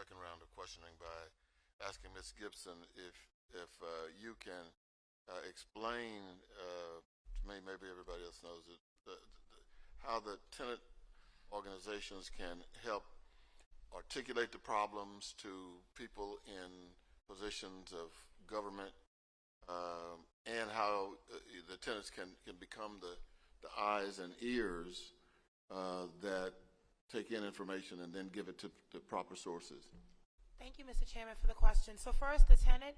second round of questioning by asking Ms. Gibson if you can explain to me, maybe everybody else knows it, how the tenant organizations can help articulate the problems to people in positions of government, and how the tenants can become the eyes and ears that take in information and then give it to the proper sources. Thank you, Mr. Chairman, for the question. So first, the tenant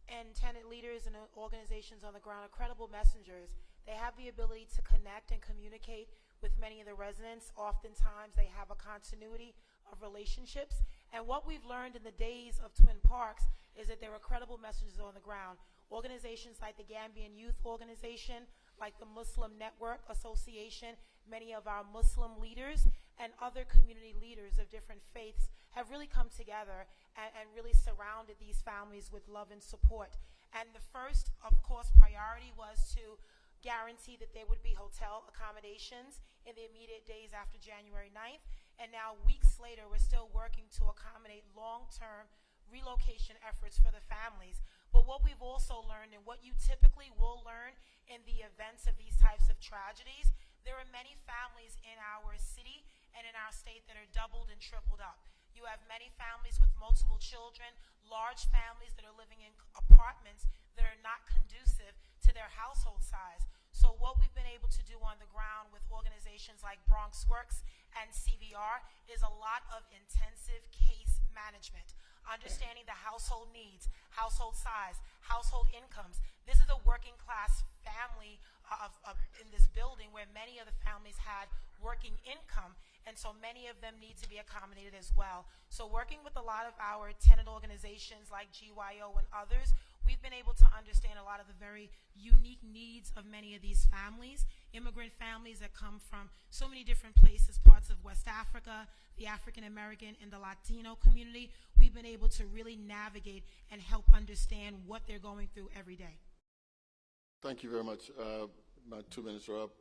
and tenant leaders and organizations on the ground are credible messengers. They have the ability to connect and communicate with many of the residents. Oftentimes, they have a continuity of relationships. And what we've learned in the days of Twin Parks is that there are credible messengers on the ground. Organizations like the Gambian Youth Organization, like the Muslim Network Association, many of our Muslim leaders, and other community leaders of different faiths have really come together and really surrounded these families with love and support. And the first, of course, priority was to guarantee that there would be hotel accommodations in the immediate days after January 9th. And now, weeks later, we're still working to accommodate long-term relocation efforts for the families. But what we've also learned, and what you typically will learn in the events of these types of tragedies, there are many families in our city and in our state that are doubled and tripled up. You have many families with multiple children, large families that are living in apartments that are not conducive to their household size. So what we've been able to do on the ground with organizations like Bronx Works and CVR is a lot of intensive case management, understanding the household needs, household size, household incomes. This is a working class family in this building where many of the families had working income, and so many of them need to be accommodated as well. So working with a lot of our tenant organizations like GYO and others, we've been able to understand a lot of the very unique needs of many of these families, immigrant families that come from so many different places, parts of West Africa, the African American and the Latino community. We've been able to really navigate and help understand what they're going through every day. Thank you very much. My 2 minutes are up.